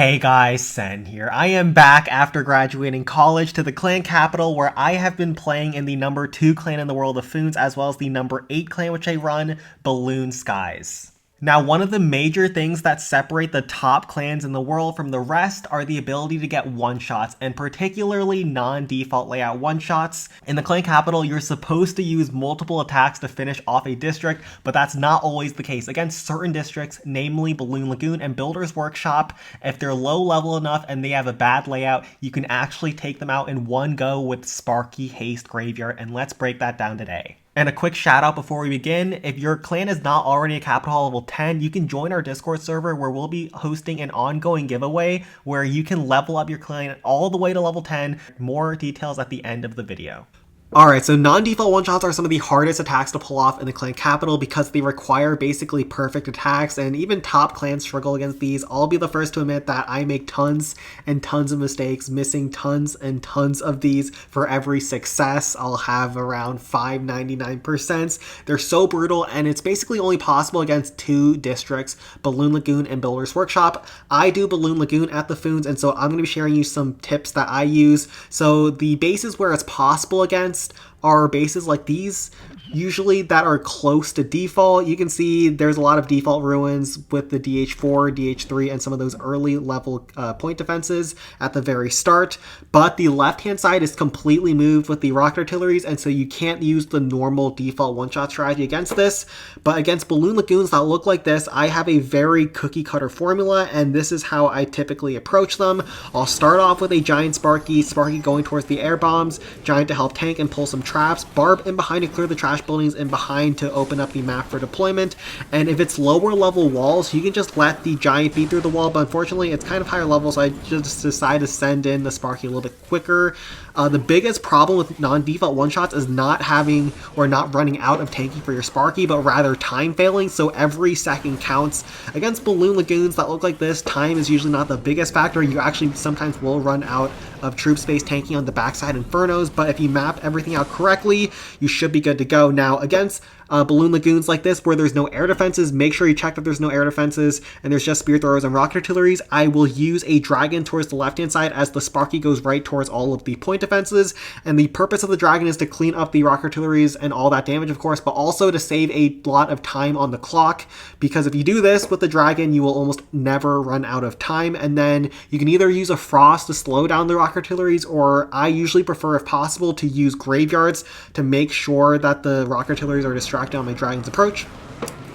Hey guys, Sen here. I am back after graduating college to the clan capital where I have been playing in the number 2 clan in the world of Foons as well as the number 8 clan which I run, Balloon Skies. Now, one of the major things that separate the top clans in the world from the rest are the ability to get one-shots, and particularly non-default layout one-shots. In the clan capital, you're supposed to use multiple attacks to finish off a district, but that's not always the case. Against certain districts, namely Balloon Lagoon and Builder's Workshop, if they're low level enough and they have a bad layout, you can actually take them out in one go with Sparky Haste Graveyard, and let's break that down today. And a quick shout out before we begin, if your clan is not already a Capital Hall level 10, you can join our Discord server where we'll be hosting an ongoing giveaway where you can level up your clan all the way to level 10. More details at the end of the video. Alright, so non-default one-shots are some of the hardest attacks to pull off in the clan capital because they require basically perfect attacks, and even top clans struggle against these. I'll be the first to admit that I make tons and tons of mistakes, missing tons and tons of these. For every success, I'll have around 599%. They're so brutal, and it's basically only possible against two districts, Balloon Lagoon and Builder's Workshop. I do Balloon Lagoon at the Foons, and so I'm going to be sharing you some tips that I use. So the bases where it's possible against are bases like these, usually that are close to default. You can see there's a lot of default ruins with the DH4, DH3, and some of those early level point defenses at the very start, but the left hand side is completely moved with the rocket artilleries, and so you can't use the normal default one-shot strategy against this. But against Balloon Lagoons that look like this, I have a very cookie cutter formula, and this is how I typically approach them. I'll start off with a giant Sparky going towards the air bombs, giant to help tank and pull some traps, barb in behind to clear the trash buildings in behind to open up the map for deployment. And if it's lower level walls, you can just let the giant beat through the wall, but unfortunately it's kind of higher level, so I just decided to send in the Sparky a little bit quicker. The biggest problem with non-default one-shots is not having or not running out of tanking for your Sparky, but rather time failing, so every second counts. Against Balloon Lagoons that look like this, time is usually not the biggest factor. You actually sometimes will run out of troop space tanking on the backside Infernos, but if you map everything out correctly, you should be good to go. Now, against Balloon Lagoons like this, where there's no air defenses, make sure you check that there's no air defenses and there's just spear throwers and rocket artilleries. I will use a dragon towards the left-hand side as the Sparky goes right towards all of the point defenses, and the purpose of the dragon is to clean up the rocket artilleries and all that damage, of course, but also to save a lot of time on the clock, because if you do this with the dragon, you will almost never run out of time. And then you can either use a frost to slow down the rocket artilleries, or I usually prefer, if possible, to use graveyards to make sure that the rocket artilleries are distracted on my dragon's approach.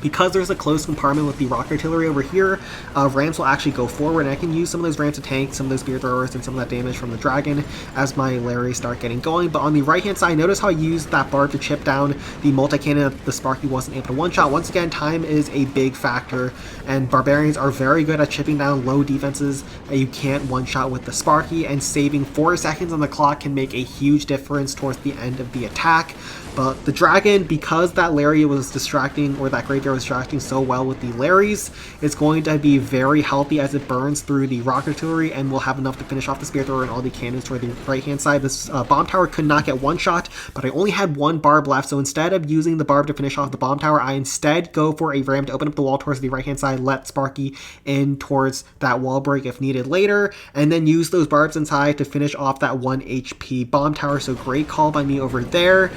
Because there's a close compartment with the rocket artillery over here, ramps will actually go forward, and I can use some of those ramps to tank some of those spear throwers and some of that damage from the dragon as my Larry start getting going. But on the right hand side, notice how I used that barb to chip down the multi-cannon that the Sparky wasn't able to one-shot. Once again, time is a big factor, and barbarians are very good at chipping down low defenses that you can't one-shot with the Sparky, and saving 4 seconds on the clock can make a huge difference towards the end of the attack. But the dragon, because that Larry was distracting, or that graveyard was distracting so well with the Larrys, it's going to be very healthy as it burns through the rocket artillery, and will have enough to finish off the spear thrower and all the cannons toward the right hand side. This bomb tower could not get one shot, but I only had one barb left, so instead of using the barb to finish off the bomb tower, I instead go for a ram to open up the wall towards the right hand side, let Sparky in towards that wall break if needed later, and then use those barbs inside to finish off that 1 HP bomb tower. So great call by me over there.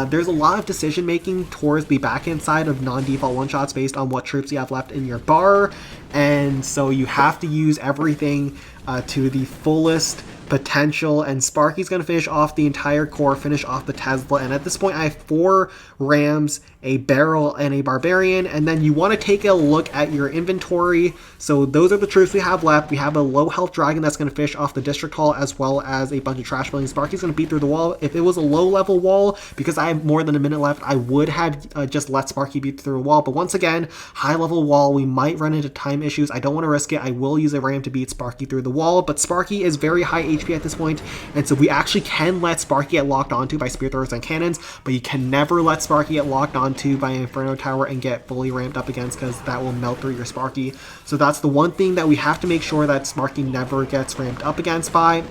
There's a lot of decision making towards the backhand side of non-default one-shots based on what troops you have left in your bar, and so you have to use everything to the fullest potential, and Sparky's going to finish off the entire core, finish off the Tesla, and at this point I have 4 rams, a barrel, and a barbarian. And then you want to take a look at your inventory. So those are the troops we have left. We have a low health dragon that's going to finish off the district hall, as well as a bunch of trash buildings. Sparky's going to beat through the wall. If it was a low level wall, because I have more than a minute left, I would have just let Sparky beat through the wall, but once again, high level wall, we might run into time issues. I don't want to risk it. I will use a ram to beat Sparky through the wall, but Sparky is very high HP at this point, and so we actually can let Sparky get locked onto by spear throwers and cannons, but you can never let Sparky get locked onto by an Inferno Tower and get fully ramped up against, because that will melt through your Sparky. So that's the one thing that we have to make sure that Sparky never gets ramped up against by.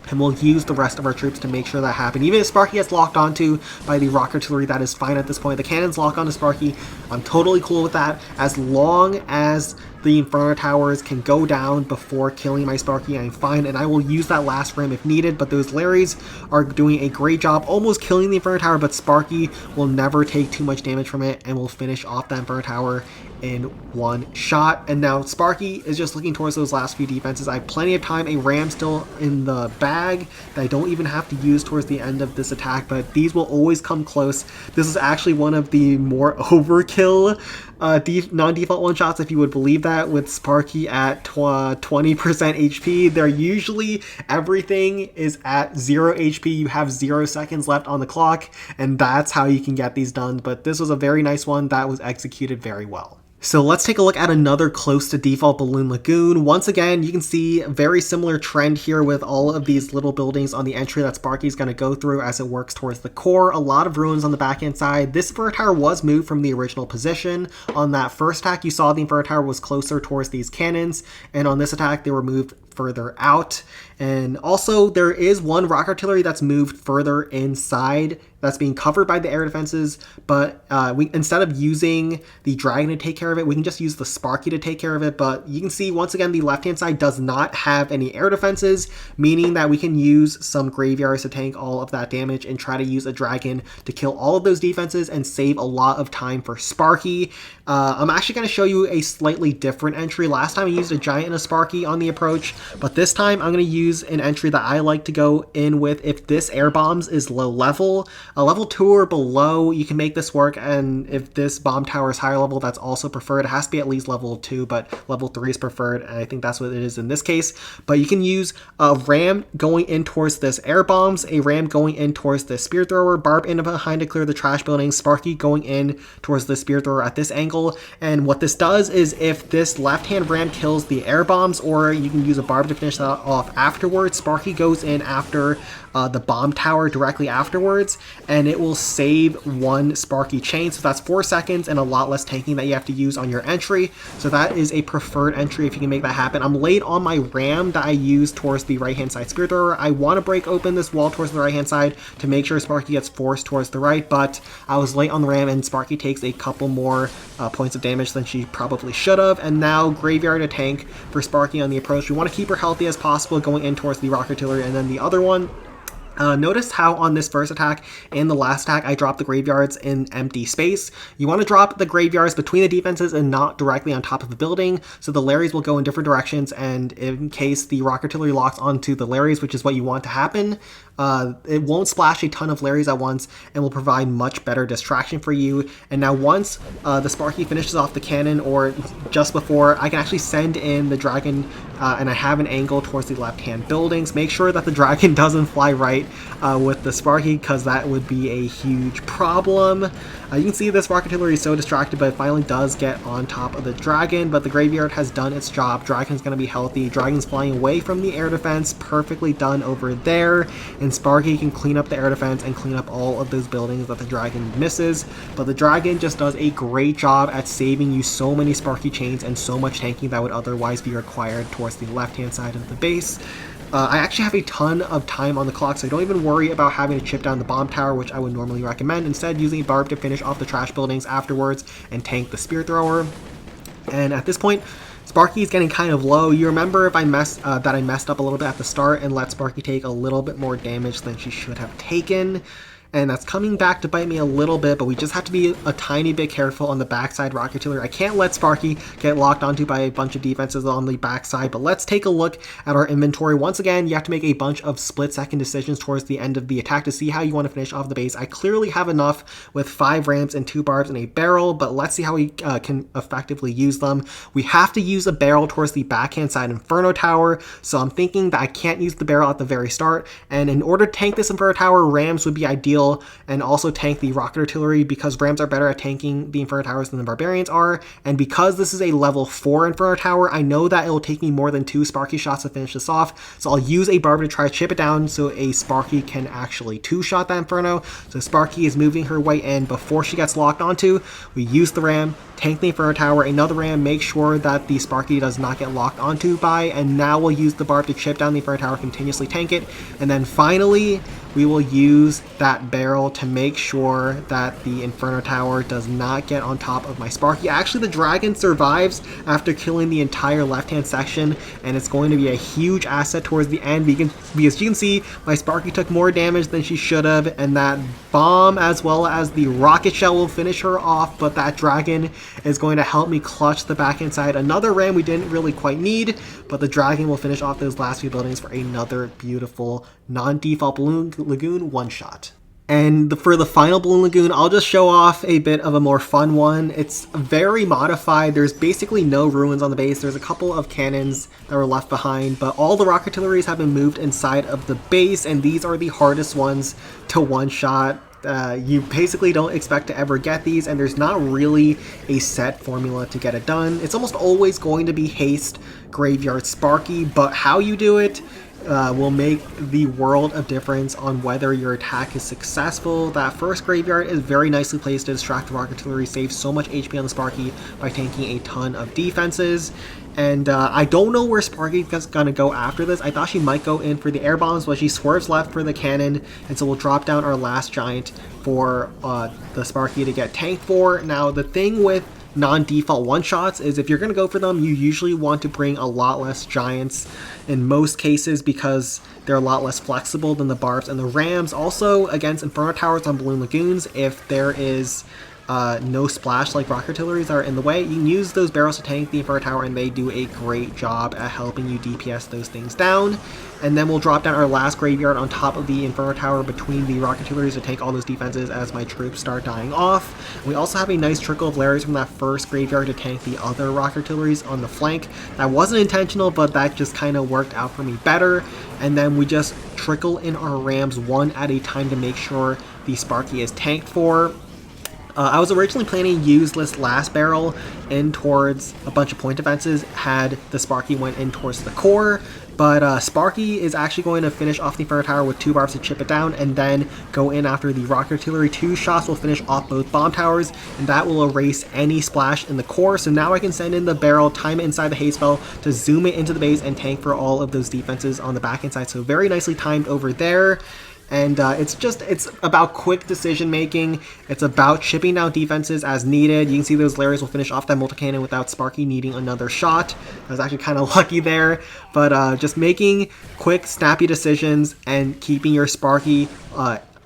and we'll use the rest of our troops to make sure that happens. Even if Sparky gets locked onto by the rock artillery, that is fine at this point. The cannons lock onto Sparky. I'm totally cool with that. As long as the Inferno Towers can go down before killing my Sparky, I'm fine, and I will use that last ram if needed, but those Larrys are doing a great job almost killing the Inferno Tower, but Sparky will never take too much damage from it, and will finish off that Inferno Tower in one shot. And now Sparky is just looking towards those last few defenses. I have plenty of time, a ram still in the bag that I don't even have to use towards the end of this attack, but these will always come close. This is actually one of the more overkill non-default one-shots, if you would believe that, with Sparky at 20% HP. They're usually, everything is at 0 HP. You have 0 seconds left on the clock, and that's how you can get these done. But this was a very nice one that was executed very well. So let's take a look at another close to default Balloon Lagoon. Once again, you can see a very similar trend here with all of these little buildings on the entry that Sparky's going to go through as it works towards the core. A lot of ruins on the back end side. This Inferno Tower was moved from the original position. On that first attack, you saw the Inferno Tower was closer towards these cannons, and on this attack, they were moved further out. And also, there is one rock artillery that's moved further inside that's being covered by the air defenses, but instead of using the Dragon to take care of it, we can just use the Sparky to take care of it. But you can see, once again, the left-hand side does not have any air defenses, meaning that we can use some graveyards to tank all of that damage and try to use a Dragon to kill all of those defenses and save a lot of time for Sparky. I'm actually going to show you a slightly different entry. Last time I used a Giant and a Sparky on the approach, but this time I'm going to use an entry that I like to go in with if this air bombs is low level. A level 2 or below, you can make this work, and if this bomb tower is higher level, that's also preferred. It has to be at least level 2, but level 3 is preferred, and I think that's what it is in this case. But you can use a ram going in towards this air bombs, a ram going in towards the spear thrower, barb in behind to clear the trash building, Sparky going in towards the spear thrower at this angle. And what this does is, if this left-hand ram kills the air bombs, or you can use a barb to finish that off afterwards, Sparky goes in after the bomb tower directly afterwards, and it will save one Sparky chain. So that's 4 seconds and a lot less tanking that you have to use on your entry. So that is a preferred entry if you can make that happen. I'm late on my ram that I use towards the right-hand side spear thrower. I want to break open this wall towards the right-hand side to make sure Sparky gets forced towards the right, but I was late on the ram, and Sparky takes a couple more points of damage than she probably should have. And now graveyard a tank for Sparky on the approach. We want to keep her healthy as possible going in towards the rock artillery. And then the other one, notice how on this first attack and the last attack, I dropped the graveyards in empty space. You want to drop the graveyards between the defenses and not directly on top of the building, so the Larrys will go in different directions, and in case the rock artillery locks onto the Larrys, which is what you want to happen, it won't splash a ton of Larrys at once and will provide much better distraction for you. And now once the Sparky finishes off the cannon, or just before, I can actually send in the Dragon, and I have an angle towards the left-hand buildings. Make sure that the Dragon doesn't fly right with the Sparky, because that would be a huge problem. You can see this rock artillery is so distracted, but it finally does get on top of the Dragon, but the graveyard has done its job. Dragon's going to be healthy. Dragon's flying away from the air defense, perfectly done over there, and Sparky can clean up the air defense and clean up all of those buildings that the Dragon misses. But the Dragon just does a great job at saving you so many Sparky chains and so much tanking that would otherwise be required towards the left-hand side of the base. I actually have a ton of time on the clock, so don't even worry about having to chip down the bomb tower, which I would normally recommend. Instead, using a barb to finish off the trash buildings afterwards and tank the spear thrower. And at this point, Sparky is getting kind of low. You remember if I messed up a little bit at the start and let Sparky take a little bit more damage than she should have taken. And that's coming back to bite me a little bit, but we just have to be a tiny bit careful on the backside rock artillery. I can't let Sparky get locked onto by a bunch of defenses on the backside, but let's take a look at our inventory. Once again, you have to make a bunch of split-second decisions towards the end of the attack to see how you want to finish off the base. I clearly have enough with 5 rams and 2 barbs and a barrel, but let's see how we can effectively use them. We have to use a barrel towards the backhand side Inferno Tower, so I'm thinking that I can't use the barrel at the very start, and in order to tank this Inferno Tower, rams would be ideal heal and also tank the rocket artillery, because Rams are better at tanking the Inferno Towers than the Barbarians are. And because this is a level 4 Inferno Tower, I know that it will take me more than 2 Sparky shots to finish this off. So I'll use a Barb to try to chip it down so a Sparky can actually 2-shot that Inferno. So Sparky is moving her way in before she gets locked onto. We use the Ram, tank the Inferno Tower, another Ram, make sure that the Sparky does not get locked onto by, and now we'll use the Barb to chip down the Inferno Tower, continuously tank it, and then finally we will use that barrel to make sure that the Inferno Tower does not get on top of my Sparky. Actually, the dragon survives after killing the entire left-hand section, and it's going to be a huge asset towards the end, because you can see my Sparky took more damage than she should have, and that bomb as well as the rocket shell will finish her off, but that dragon is going to help me clutch the back-end side. Another Ram we didn't really quite need, but the dragon will finish off those last few buildings for another beautiful non-default Balloon Lagoon one-shot. And for the final Balloon Lagoon, I'll just show off a bit of a more fun one. It's very modified. There's basically no ruins on the base. There's a couple of cannons that were left behind, but all the rocket artilleries have been moved inside of the base, and these are the hardest ones to one-shot. You basically don't expect to ever get these, and there's not really a set formula to get it done. It's almost always going to be haste, graveyard, Sparky, but how you do it will make the world of difference on whether your attack is successful. That first graveyard is very nicely placed to distract the rocket artillery, saves so much HP on the Sparky by tanking a ton of defenses. And I don't know where Sparky is going to go after this. I thought she might go in for the air bombs, but she swerves left for the cannon, and so we'll drop down our last giant for the Sparky to get tanked for. Now, the thing with non-default one-shots is if you're going to go for them, you usually want to bring a lot less giants in most cases, because they're a lot less flexible than the Barbs and the Rams. Also, against Inferno Towers on Balloon Lagoons, if there is no splash like rocket artilleries are in the way, you can use those barrels to tank the Inferno Tower, and they do a great job at helping you DPS those things down. And then we'll drop down our last graveyard on top of the Inferno Tower between the rocket artilleries to tank all those defenses as my troops start dying off. And we also have a nice trickle of Larrys from that first graveyard to tank the other rocket artilleries on the flank. That wasn't intentional, but that just kind of worked out for me better. And then we just trickle in our Rams one at a time to make sure the Sparky is tanked for. I was originally planning to use this last barrel in towards a bunch of point defenses had the Sparky went in towards the core, but Sparky is actually going to finish off the Inferno Tower with 2 barbs to chip it down, and then go in after the rocket artillery. 2 shots will finish off both bomb towers, and that will erase any splash in the core. So now I can send in the barrel, time it inside the haste spell to zoom it into the base and tank for all of those defenses on the back end side. So very nicely timed over there. And it's about quick decision making. It's about chipping down defenses as needed. You can see those Larrys will finish off that multi-cannon without Sparky needing another shot. I was actually kind of lucky there. But just making quick, snappy decisions and keeping your Sparky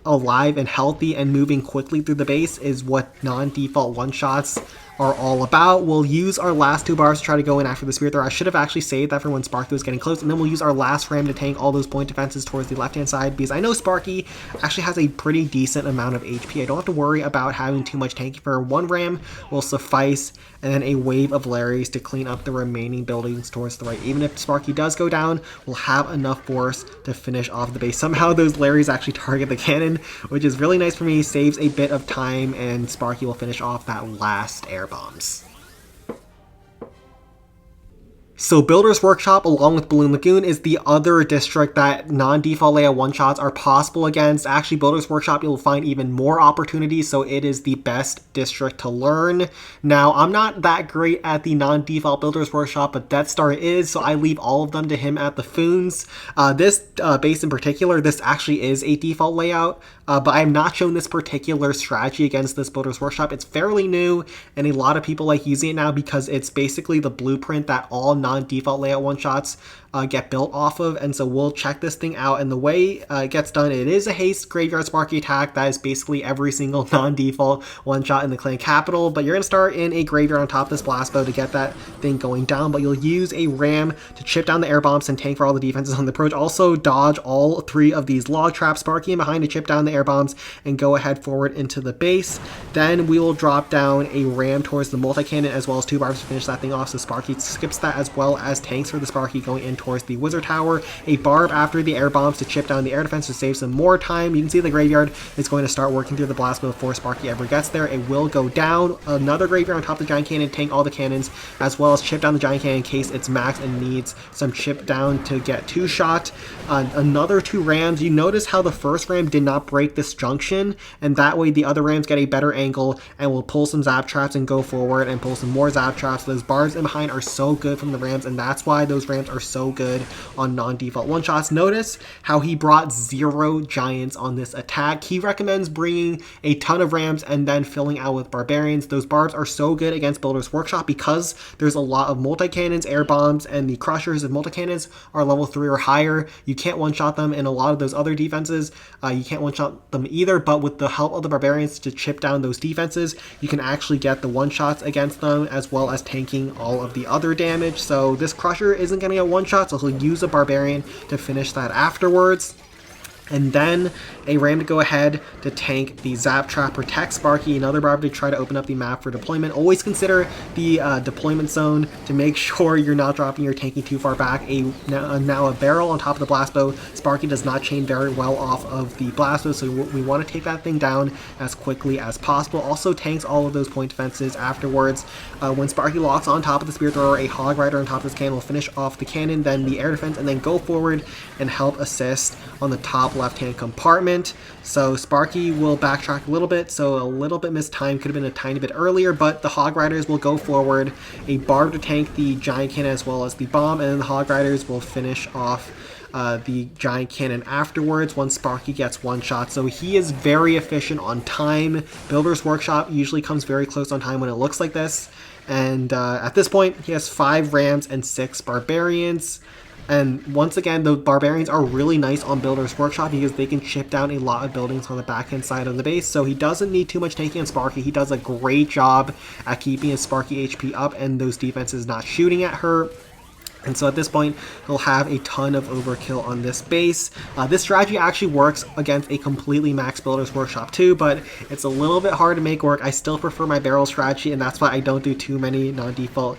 alive and healthy and moving quickly through the base is what non-default one-shots are all about. We'll use our last 2 bars to try to go in after the Spirit Thrower. I should have actually saved that for when Sparky was getting close, and then we'll use our last Ram to tank all those point defenses towards the left-hand side, because I know Sparky actually has a pretty decent amount of HP. I don't have to worry about having too much tanking for 1 Ram will suffice, and then a wave of Larrys to clean up the remaining buildings towards the right. Even if Sparky does go down, we'll have enough force to finish off the base. Somehow those Larrys actually target the cannon, which is really nice for me, saves a bit of time, and Sparky will finish off that last air bombs. So Builder's Workshop, along with Balloon Lagoon, is the other district that non-default layout one-shots are possible against. Actually, Builder's Workshop, you'll find even more opportunities, so it is the best district to learn. Now, I'm not that great at the non-default Builder's Workshop, but Death Star is, so I leave all of them to him at the Foons. This base in particular, this actually is a default layout, but I'm not shown this particular strategy against this Builder's Workshop. It's fairly new, and a lot of people like using it now because it's basically the blueprint that all non-default layout one-shots get built off of, and so we'll check this thing out. And the way it gets done, it is a haste graveyard Sparky attack. That is basically every single non-default one-shot in the clan capital, but you're going to start in a graveyard on top of this blast bow to get that thing going down, but you'll use a Ram to chip down the air bombs and tank for all the defenses on the approach. Also dodge all 3 of these log traps, Sparky in behind to chip down the air bombs and go ahead forward into the base. Then we will drop down a Ram towards the multi-cannon as well as 2 barbs to finish that thing off, so Sparky skips that as well as tanks for the Sparky going in towards the wizard tower. A barb after the air bombs to chip down the air defense to save some more time. You can see the graveyard is going to start working through the blast before Sparky ever gets there. It will go down. Another graveyard on top of the giant cannon, tank all the cannons, as well as chip down the giant cannon in case it's maxed and needs some chip down to get 2-shot. Another 2 rams. You notice how the first ram did not break this junction, and that way the other rams get a better angle and will pull some zap traps and go forward and pull some more zap traps. Those bars in behind are so good from the rams, and that's why those rams are so good on non-default one-shots. Notice how he brought 0 giants on this attack. He recommends bringing a ton of rams and then filling out with barbarians. Those barbs are so good against Builder's Workshop because there's a lot of multi-cannons, air bombs, and the crushers of multi-cannons are level 3 or higher. You can't one-shot them in a lot of those other defenses. You can't one-shot them either, but with the help of the barbarians to chip down those defenses, you can actually get the one-shots against them as well as tanking all of the other damage. So this crusher isn't going to get one-shot, so he'll use a barbarian to finish that afterwards. And then a ram to go ahead to tank the zap trap, protect Sparky, another barb to try to open up the map for deployment. Always consider the deployment zone to make sure you're not dropping your tanking too far back. Now a barrel on top of the blast bow. Sparky does not chain very well off of the blast bow, so we want to take that thing down as quickly as possible. Also tanks all of those point defenses afterwards. When Sparky locks on top of the spear thrower, a hog rider on top of this cannon will finish off the cannon, then the air defense, and then go forward and help assist on the top left-hand compartment. So Sparky will backtrack a little bit, so a little bit missed time, could have been a tiny bit earlier, but the hog riders will go forward, a barb to tank the giant cannon as well as the bomb, and then the hog riders will finish off the giant cannon afterwards once Sparky gets one shot. So he is very efficient on time. Builder's Workshop usually comes very close on time when it looks like this, and at this point he has 5 rams and 6 barbarians. And once again, the barbarians are really nice on Builder's Workshop because they can chip down a lot of buildings on the backhand side of the base. So he doesn't need too much tanking on Sparky. He does a great job at keeping his Sparky HP up and those defenses not shooting at her. And so at this point, he'll have a ton of overkill on this base. This strategy actually works against a completely max Builder's Workshop too, but it's a little bit hard to make work. I still prefer my barrel strategy, and that's why I don't do too many non-default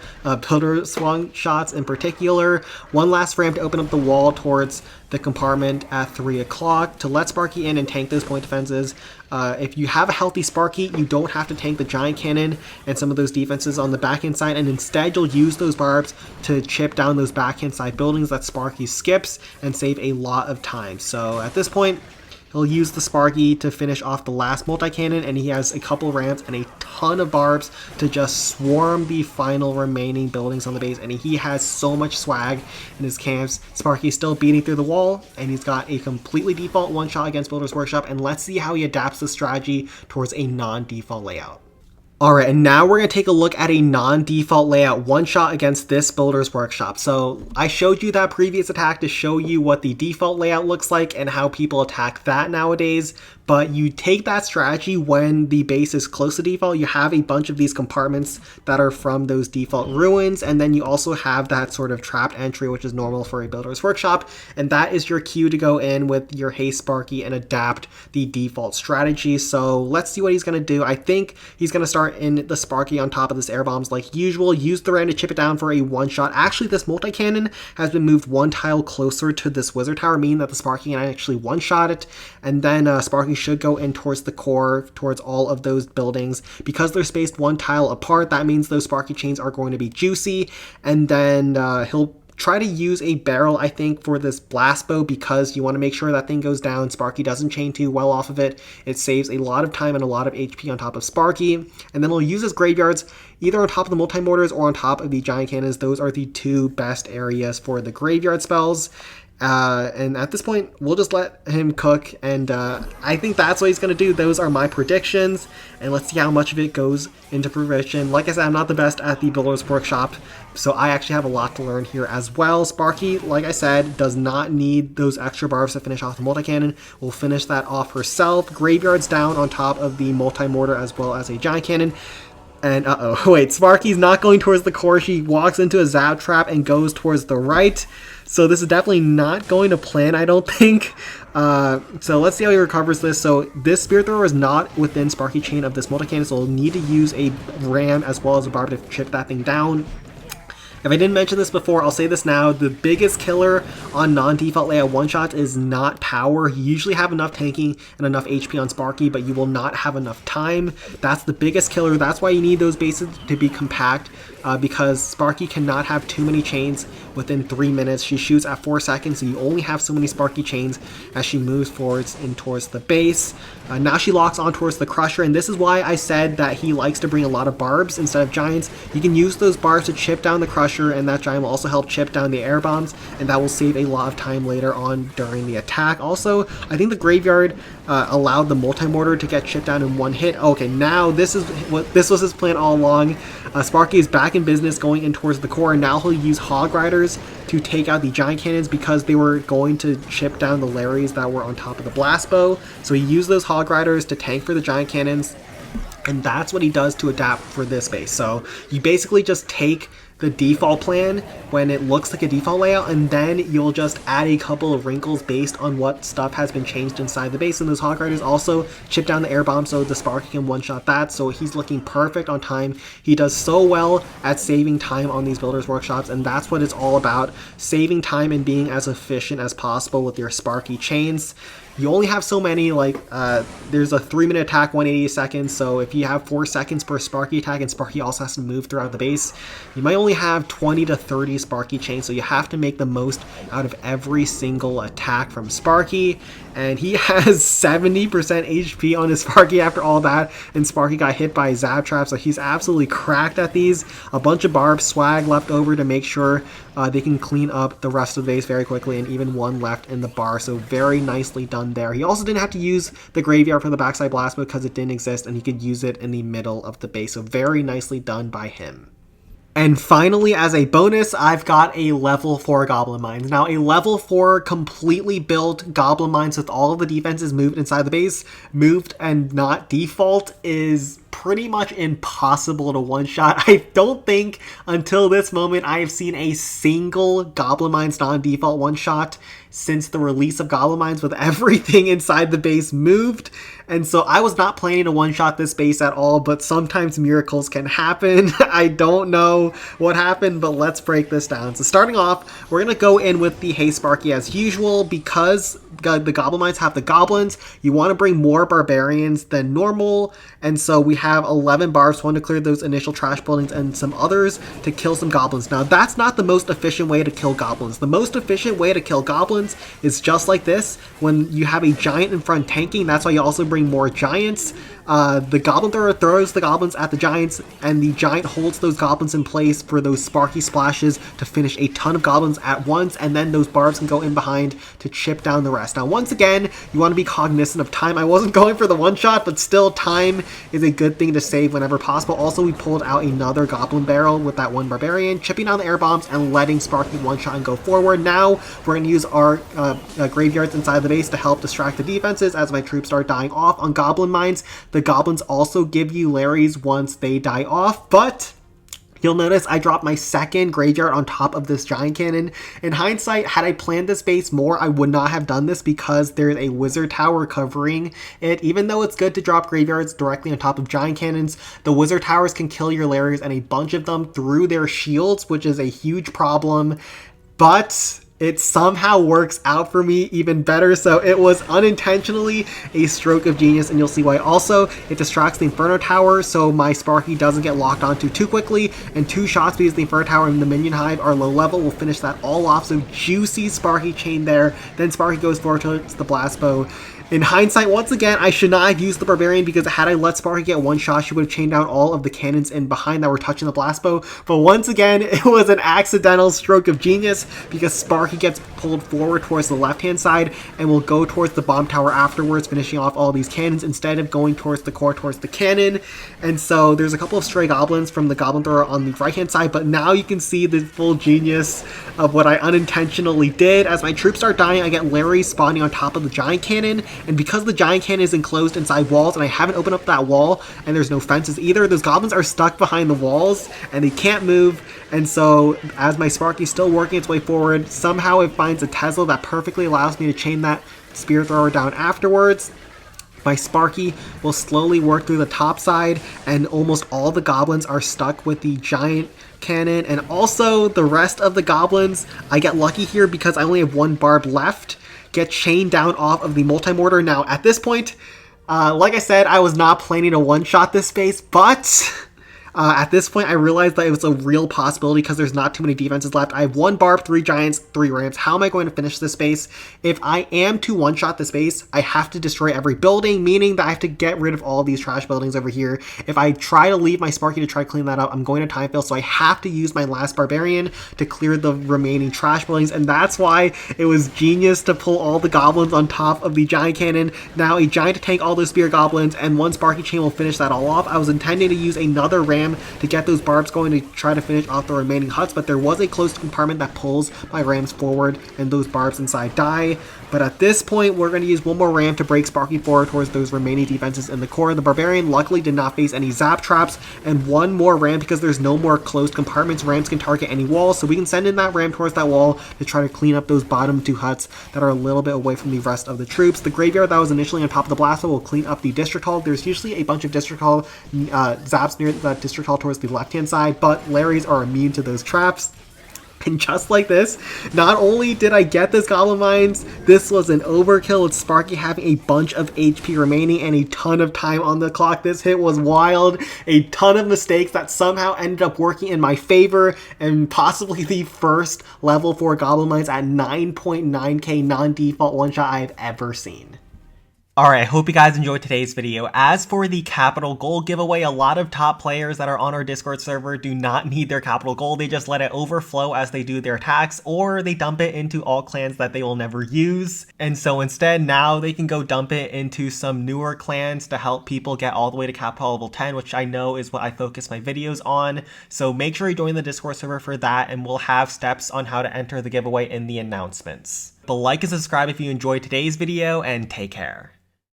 Builder swung shots in particular. One last ram to open up the wall towards the compartment at 3 o'clock to let Sparky in and tank those point defenses. If you have a healthy Sparky, you don't have to tank the giant cannon and some of those defenses on the backhand side, and instead you'll use those barbs to chip down those backhand side buildings that Sparky skips and save a lot of time. So at this point, he'll use the Sparky to finish off the last multi-cannon, and he has a couple rams and a ton of barbs to just swarm the final remaining buildings on the base, and he has so much swag in his camps. Sparky's still beating through the wall, and he's got a completely default one-shot against Builder's Workshop, and let's see how he adapts the strategy towards a non-default layout. Alright, and now we're going to take a look at a non-default layout one-shot against this Builder's Workshop. So I showed you that previous attack to show you what the default layout looks like and how people attack that nowadays. But you take that strategy when the base is close to default. You have a bunch of these compartments that are from those default ruins, and then you also have that sort of trapped entry, which is normal for a Builder's Workshop, and that is your cue to go in with your Hey Sparky and adapt the default strategy. So let's see what he's going to do. I think he's going to start in the Sparky on top of this air bombs like usual. Use the ram to chip it down for a one-shot. Actually, this multi-cannon has been moved one tile closer to this wizard tower, meaning that the Sparky can actually one-shot it, and then Sparky should go in towards the core, towards all of those buildings. Because they're spaced one tile apart, that means those Sparky chains are going to be juicy, and then he'll try to use a barrel, I think, for this blast bow because you want to make sure that thing goes down. Sparky doesn't chain too well off of it. It saves a lot of time and a lot of HP on top of Sparky. And then he'll use his graveyards either on top of the multi-mortars or on top of the giant cannons. Those are the 2 best areas for the graveyard spells. And at this point, we'll just let him cook, and I think that's what he's going to do. Those are my predictions, and let's see how much of it goes into fruition. Like I said, I'm not the best at the Builder's Workshop, so I actually have a lot to learn here as well. Sparky, like I said, does not need those extra barbs to finish off the multi-cannon. We'll finish that off herself. Graveyards down on top of the multi-mortar as well as a giant cannon. And wait, Sparky's not going towards the core. She walks into a zap trap and goes towards the right. So this is definitely not going to plan, I don't think. So let's see how he recovers this. So this spear thrower is not within Sparky chain of this multi-cannon, so we'll need to use a ram as well as a barb to chip that thing down. If I didn't mention this before, I'll say this now. The biggest killer on non-default layout one-shots is not power. You usually have enough tanking and enough HP on Sparky, but you will not have enough time. That's the biggest killer. That's why you need those bases to be compact, because Sparky cannot have too many chains within 3 minutes. She shoots at 4 seconds, so you only have so many Sparky chains as she moves forwards and towards the base. Now she locks on towards the Crusher, and this is why I said that he likes to bring a lot of barbs instead of giants. You can use those barbs to chip down the Crusher, and that giant will also help chip down the air bombs, and that will save a lot of time later on during the attack. Also, I think the Graveyard allowed the multi-mortar to get chipped down in one hit. Okay, now this was his plan all along. Sparky is back in business going in towards the core, and now he'll use Hog Riders to take out the giant cannons because they were going to chip down the Larrys that were on top of the blast bow. So he used those Hog Riders to tank for the giant cannons, and that's what he does to adapt for this base. So you basically just take the default plan when it looks like a default layout, and then you'll just add a couple of wrinkles based on what stuff has been changed inside the base. And those Hog Riders also chip down the air bomb, so the Sparky can one-shot that. So he's looking perfect on time. He does so well at saving time on these builders workshops, and that's what it's all about, saving time and being as efficient as possible with your Sparky chains. You only have so many, like, there's a 3-minute attack, 180 seconds, so if you have 4 seconds per Sparky attack, and Sparky also has to move throughout the base, you might only have 20 to 30 Sparky chains, so you have to make the most out of every single attack from Sparky, and he has 70% HP on his Sparky after all that, and Sparky got hit by a Zap Trap, so he's absolutely cracked at these. A bunch of barb swag left over to make sure they can clean up the rest of the base very quickly, and even one left in the bar, so very nicely done there. He also didn't have to use the Graveyard for the backside blast because it didn't exist, and he could use it in the middle of the base, so very nicely done by him. And finally, as a bonus, I've got a level 4 Goblin Mines. Now, a level 4 completely built Goblin Mines with all of the defenses moved inside the base, moved and not default, is pretty much impossible to one-shot. I don't think until this moment I have seen a single Goblin Mines non-default one-shot since the release of Goblin Mines with everything inside the base moved. And so I was not planning to one-shot this base at all, but sometimes miracles can happen. I don't know what happened, but let's break this down. So starting off, we're going to go in with the Hey Sparky as usual. Because the Goblin Mines have the goblins, you want to bring more barbarians than normal, and so we have 11 barbs, one to clear those initial trash buildings and some others to kill some goblins. Now, that's not the most efficient way to kill goblins. The most efficient way to kill goblins is just like this, when you have a giant in front tanking. That's why you also bring more giants. The Goblin Thrower throws the goblins at the giants, and the giant holds those goblins in place for those Sparky splashes to finish a ton of goblins at once, and then those barbs can go in behind to chip down the rest. Now, once again, you want to be cognizant of time. I wasn't going for the one-shot, but still, time is a good thing to save whenever possible. Also, we pulled out another Goblin Barrel with that one Barbarian, chipping down the air bombs and letting Sparky one-shot and go forward. Now, we're going to use our graveyards inside the base to help distract the defenses as my troops start dying off on Goblin Mines. The goblins also give you Larrys once they die off, but you'll notice I dropped my second graveyard on top of this giant cannon. In hindsight, had I planned this base more, I would not have done this because there's a wizard tower covering it. Even though it's good to drop graveyards directly on top of giant cannons, the wizard towers can kill your Larrys and a bunch of them through their shields, which is a huge problem. But it somehow works out for me even better, so it was unintentionally a stroke of genius, and you'll see why. Also, it distracts the Inferno Tower, so my Sparky doesn't get locked onto too quickly, and 2 shots because the Inferno Tower and the Minion Hive are low level will finish that all off, so juicy Sparky chain there. Then Sparky goes forward to the Blast Bow. In hindsight, once again, I should not have used the Barbarian because had I let Sparky get one shot, she would have chained down all of the cannons in behind that were touching the blast bow. But once again, it was an accidental stroke of genius because Sparky gets pulled forward towards the left-hand side and will go towards the bomb tower afterwards, finishing off all these cannons instead of going towards the core, towards the cannon. And so there's a couple of stray goblins from the Goblin Thrower on the right-hand side, but now you can see the full genius of what I unintentionally did. As my troops start dying, I get Larry spawning on top of the giant cannon. And because the giant cannon is enclosed inside walls and I haven't opened up that wall and there's no fences either, those goblins are stuck behind the walls and they can't move. And so as my Sparky's still working its way forward, somehow it finds a Tesla that perfectly allows me to chain that spear thrower down afterwards. My Sparky will slowly work through the top side, and almost all the goblins are stuck with the giant cannon, and also the rest of the goblins, I get lucky here because I only have one barb left, get chained down off of the multi-mortar. Now, at this point, like I said, I was not planning to one-shot this space, but at this point, I realized that it was a real possibility because there's not too many defenses left. I have one barb, 3 giants, 3 ramps. How am I going to finish this space? If I am to one-shot the space, I have to destroy every building, meaning that I have to get rid of all of these trash buildings over here. If I try to leave my Sparky to try to clean that up, I'm going to time fail, so I have to use my last barbarian to clear the remaining trash buildings, and that's why it was genius to pull all the goblins on top of the giant cannon. Now a giant to tank all those spear goblins, and one Sparky chain will finish that all off. I was intending to use another ram to get those barbs going to try to finish off the remaining huts, but there was a closed compartment that pulls my rams forward and those barbs inside die. But at this point, we're going to use one more ram to break Sparky forward towards those remaining defenses in the core. The Barbarian luckily did not face any zap traps, and one more ram because there's no more closed compartments. Rams can target any wall, so we can send in that ram towards that wall to try to clean up those bottom 2 huts that are a little bit away from the rest of the troops. The graveyard that was initially on top of the blast will clean up the district hall. There's usually a bunch of district hall zaps near that district hall towards the left-hand side, but Larry's are immune to those traps. And just like this, not only did I get this Goblin Mines, this was an overkill with Sparky having a bunch of HP remaining and a ton of time on the clock. This hit was wild. A ton of mistakes that somehow ended up working in my favor, and possibly the first level 4 Goblin Mines at 9.9k non-default one-shot I've ever seen. Alright, I hope you guys enjoyed today's video. As for the capital gold giveaway, a lot of top players that are on our Discord server do not need their capital gold. They just let it overflow as they do their attacks, or they dump it into all clans that they will never use. And so instead, now they can go dump it into some newer clans to help people get all the way to capital level 10, which I know is what I focus my videos on. So make sure you join the Discord server for that, and we'll have steps on how to enter the giveaway in the announcements. But like and subscribe if you enjoyed today's video, and take care.